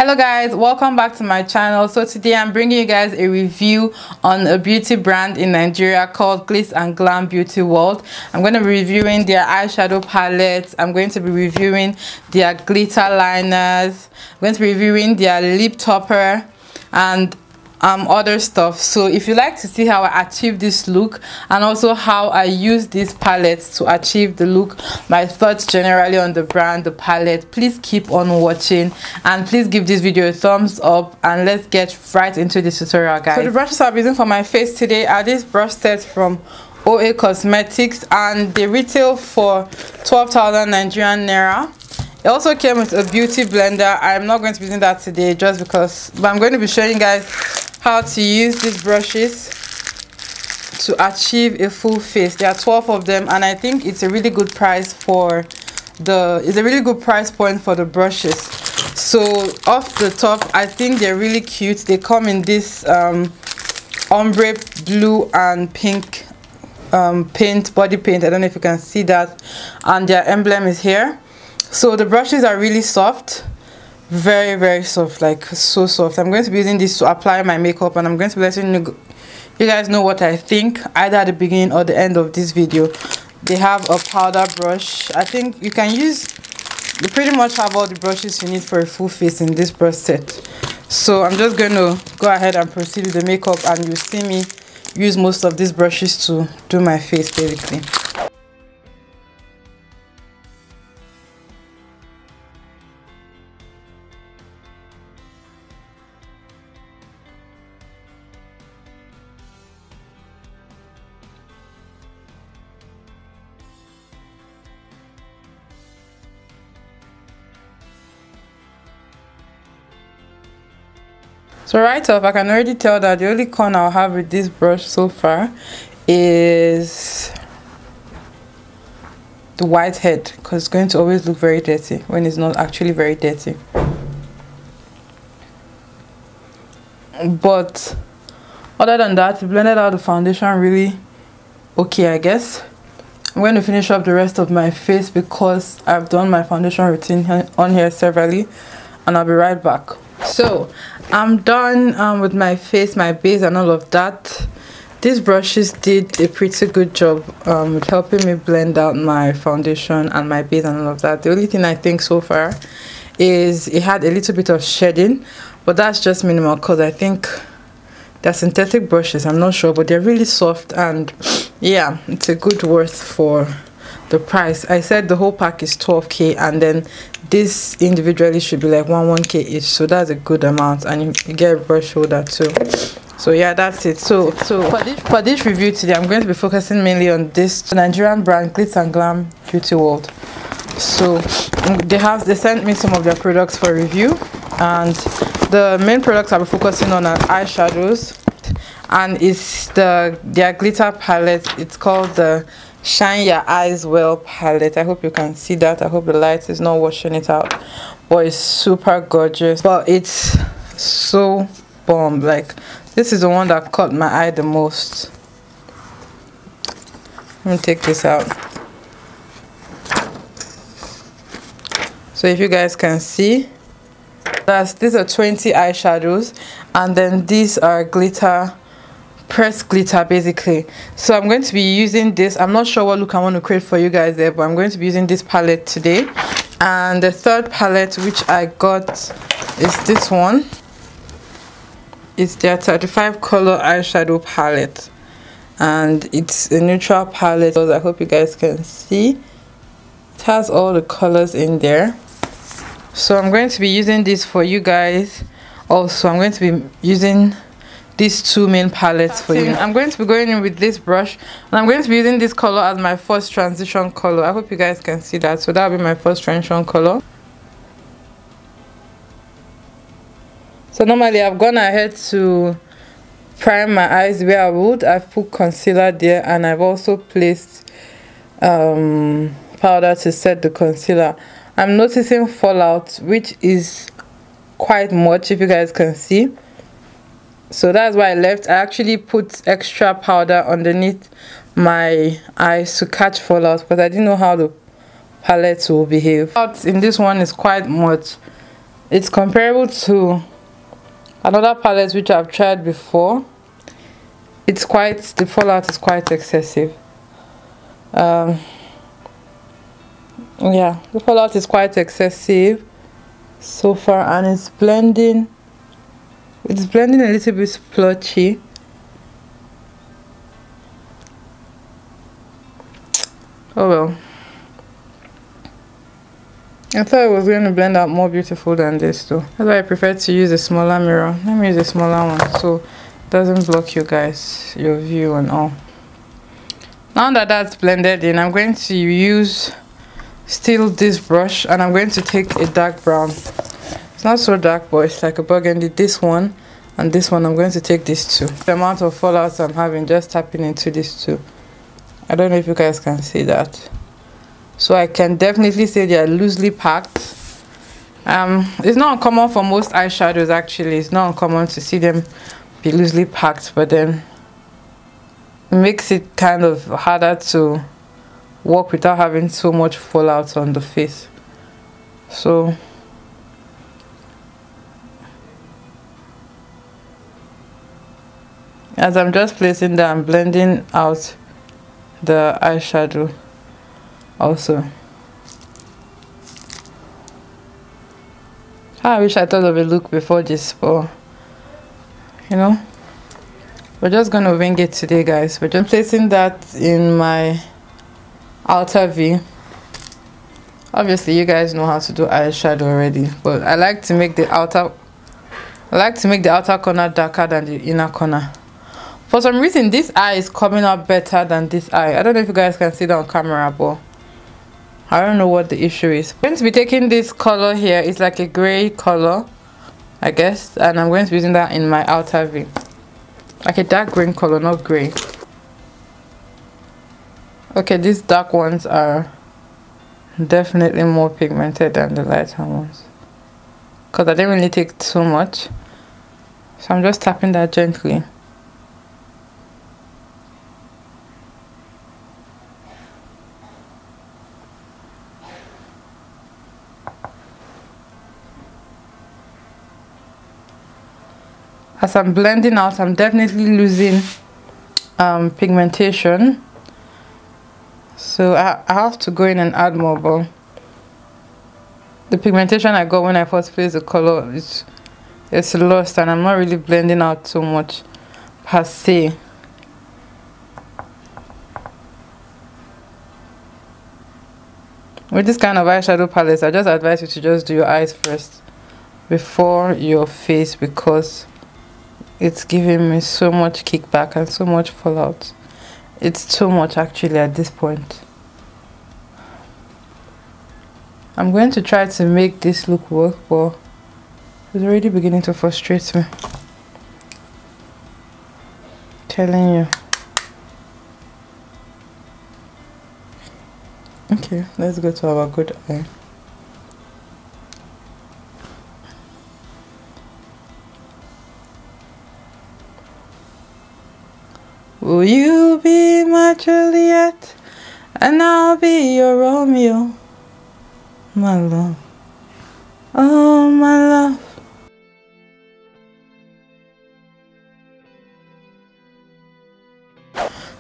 Hello guys, welcome back to my channel. So today I'm bringing you guys a review on a beauty brand in Nigeria called Glitz and Glam Beauty World. I'm going to be reviewing their eyeshadow palettes. I'm going to be reviewing their glitter liners. I'm going to be reviewing their lip topper and other stuff. So if you like to see how I achieve this look and also how I use these palettes to achieve the look, my thoughts generally on the brand, the palette, please keep on watching and please give this video a thumbs up and let's get right into this tutorial, guys. So the brushes I'm using for my face today are these brush sets from OA Cosmetics and they retail for 12,000 Nigerian Naira. It also came with a beauty blender. I'm not going to be using that today just because, but I'm going to be showing you guys how to use these brushes to achieve a full face. There are 12 of them and I think it's a really good price for it's a really good price point for the brushes. So off the top, I think they're really cute. They come in this ombre blue and pink body paint. I don't know if you can see that, and their emblem is here. So the brushes are really soft, very soft, like so soft. I'm going to be using this to apply my makeup and I'm going to be letting you guys know what I think either at the beginning or the end of this video. They have a powder brush. I think you pretty much have all the brushes you need for a full face in this brush set. So I'm just going to go ahead and proceed with the makeup and you'll see me use most of these brushes to do my face basically. So right off, I can already tell that the only con I'll have with this brush so far is the white head, because it's going to always look very dirty when it's not actually very dirty. But other than that, it blended out the foundation really okay, I guess. I'm going to finish up the rest of my face because I've done my foundation routine on here severally and I'll be right back. So I'm done with my face, my base and all of that. These brushes did a pretty good job with helping me blend out my foundation and my base and all of that. The only thing I think so far is it had a little bit of shedding, but that's just minimal because I think they're synthetic brushes. I'm not sure, but they're really soft and yeah, it's a good worth for the price. I said the whole pack is 12k and then this individually should be like 1k each, so that's a good amount and you get a brush holder too. So yeah, that's it. So for this review today, I'm going to be focusing mainly on this Nigerian brand Glitz and Glam Beauty World. So they sent me some of their products for review and the main products I'll be focusing on are eyeshadows and it's their glitter palette. It's called the Shine Your Eyes Well palette. I hope you can see that. I hope the light is not washing it out, but it's super gorgeous, but it's so bomb. Like, this is the one that caught my eye the most. Let me take this out so if you guys can see, these are 20 eyeshadows and then these are glitter, pressed glitter basically. So I'm going to be using this. I'm not sure what look I want to create for you guys there, but I'm going to be using this palette today. And the third palette which I got is this one. It's their 35 color eyeshadow palette and it's a neutral palette, so I hope you guys can see. It has all the colors in there. So I'm going to be using this for you guys. Also, I'm going to be using these two main palettes for you. I'm going to be going in with this brush and I'm going to be using this color as my first transition color. I hope you guys can see that. So that'll be my first transition color. So normally I've gone ahead to prime my eyes where I would. I've put concealer there and I've also placed powder to set the concealer. I'm noticing fallout, which is quite much if you guys can see. So that's why I actually put extra powder underneath my eyes to catch fallout, but I didn't know how the palette will behave. Fallout in this one is quite much. it's comparable to another palette which I've tried before. It's quite, the fallout is quite excessive. Yeah, the fallout is quite excessive so far, and it's blending a little bit splotchy. Oh well, I thought it was going to blend out more beautiful than this though. That's why I prefer to use a smaller mirror. Let me use a smaller one so it doesn't block you guys, your view and all. Now that that's blended in, I'm going to use still this brush, and I'm going to take a dark brown. It's not so dark, but it's like a burgundy. This one and this one, I'm going to take these two. The amount of fallouts I'm having just tapping into these two. I don't know if you guys can see that. So I can definitely say they are loosely packed. It's not uncommon for most eyeshadows actually. It's not uncommon to see them be loosely packed, but then it makes it kind of harder to work without having so much fallout on the face. So as I'm just placing that, I'm blending out the eyeshadow also. I wish I thought of a look before this, but you know, we're just gonna wing it today, guys. We're just placing that in my outer V. Obviously you guys know how to do eyeshadow already, but I like to make the outer corner darker than the inner corner. For some reason this eye is coming up better than this eye. I don't know if you guys can see that on camera, but I don't know what the issue is. I'm going to be taking this color here. It's like a gray color, I guess, and I'm going to be using that in my outer V. Like a dark green color, not gray. Okay, these dark ones are definitely more pigmented than the lighter ones, because I didn't really take too much, so I'm just tapping that gently. As I'm blending out, I'm definitely losing pigmentation, so I have to go in and add more, but the pigmentation I got when I first placed the color it's lost, and I'm not really blending out too much per se. With this kind of eyeshadow palette, I just advise you to just do your eyes first before your face, because it's giving me so much kickback and so much fallout. It's too much actually at this point. I'm going to try to make this look work, but it's already beginning to frustrate me. Telling you. Okay, let's go to our good eye. Will you be my Juliet and I'll be your Romeo, my love, oh my love.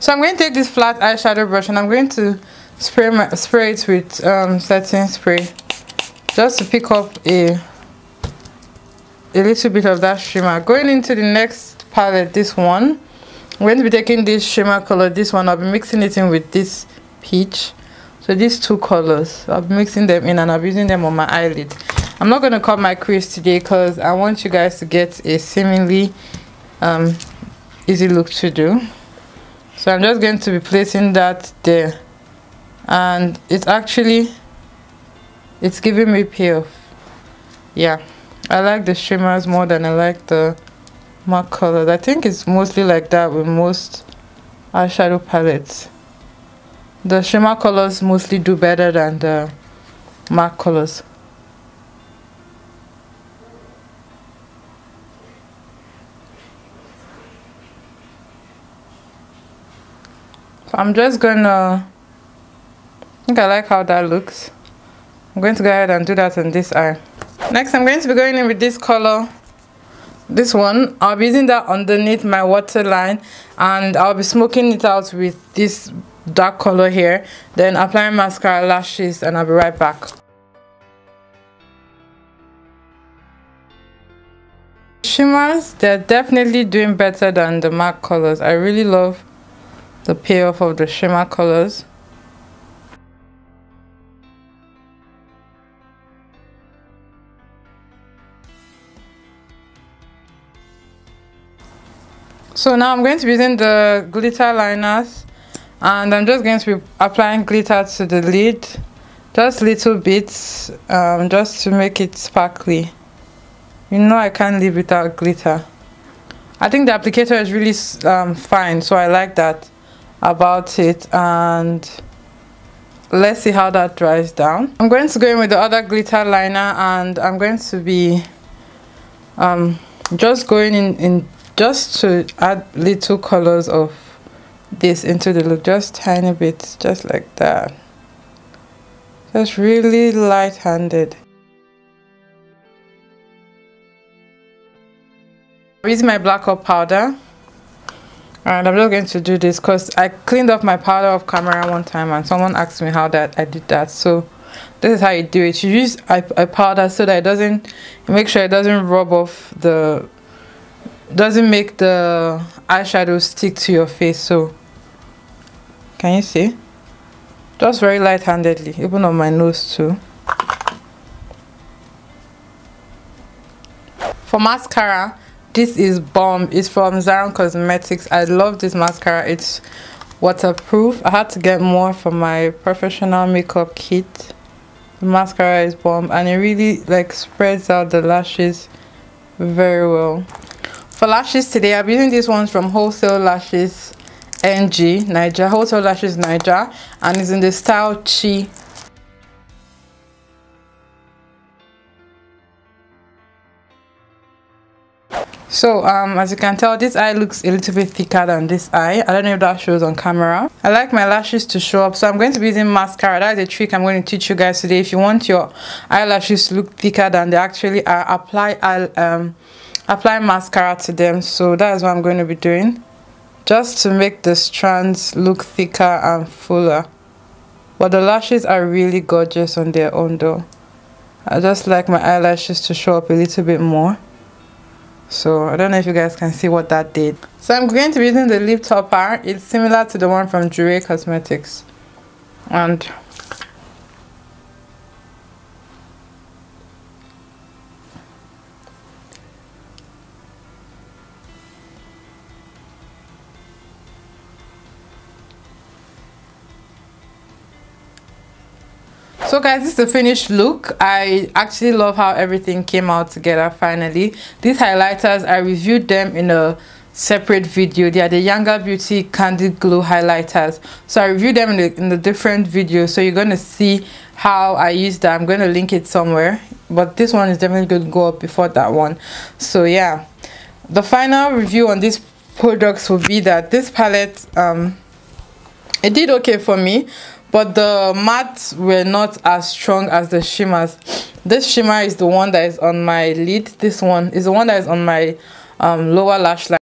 So I'm going to take this flat eyeshadow brush and I'm going to spray it with setting spray, just to pick up a little bit of that shimmer. Going into the next palette, this one, I'm going to be taking this shimmer color, this one. I'll be mixing it in with this peach. So these two colors, I'll be mixing them in and I'll be using them on my eyelid. I'm not going to cut my crease today because I want you guys to get a seemingly easy look to do. So I'm just going to be placing that there, and it's giving me payoff. Yeah, I like the shimmers more than I like the matte colors. I think it's mostly like that with most eyeshadow palettes. The shimmer colors mostly do better than the matte colors. So I'm just gonna, I think I like how that looks. I'm going to go ahead and do that on this eye. Next, I'm going to be going in with this color. This one, I'll be using that underneath my waterline, and I'll be smoking it out with this dark color here, then applying mascara, lashes, and I'll be right back. Shimmers, they're definitely doing better than the MAC colors. I really love the payoff of the shimmer colors. So now I'm going to be using the glitter liners, and I'm just going to be applying glitter to the lid, just little bits, just to make it sparkly. You know, I can't live without glitter. I think the applicator is really fine, so I like that about it. And let's see how that dries down. I'm going to go in with the other glitter liner, and I'm going to be just going in just to add little colors of this into the look, just tiny bits, just like that, just really light-handed. I'm using my black up powder, and I'm just going to do this because I cleaned up my powder off camera one time and someone asked me how that I did that. So this is how you do it. You use a powder so that it doesn't, make sure it doesn't rub off the, doesn't make the eyeshadow stick to your face. So can you see? Just very light-handedly, even on my nose too. For mascara, this is bomb. It's from Zara Cosmetics. I love this mascara. It's waterproof. I had to get more for my professional makeup kit. The mascara is bomb, and it really like spreads out the lashes very well. For lashes today, I'm using these ones from Wholesale Lashes NG Niger, Wholesale Lashes Niger, and it's in the style Chi. So as you can tell, this eye looks a little bit thicker than this eye. I don't know if that shows on camera. I like my lashes to show up, so I'm going to be using mascara. That is a trick I'm going to teach you guys today. If you want your eyelashes to look thicker than they actually are, apply mascara to them. So that is what I'm going to be doing, just to make the strands look thicker and fuller. But the lashes are really gorgeous on their own though. I just like my eyelashes to show up a little bit more. So I don't know if you guys can see what that did. So I'm going to be using the lip topper. It's similar to the one from Zara Cosmetics, and so guys, this is the finished look. I actually love how everything came out together finally. These highlighters, I reviewed them in a separate video. They are the Younger Beauty Candid Glow highlighters. So I reviewed them in the different videos. So you're going to see how I used that. I'm going to link it somewhere. But this one is definitely going to go up before that one. So yeah, the final review on these products will be that this palette, it did okay for me. But the mattes were not as strong as the shimmers. This shimmer is the one that is on my lid. This one is the one that is on my lower lash line.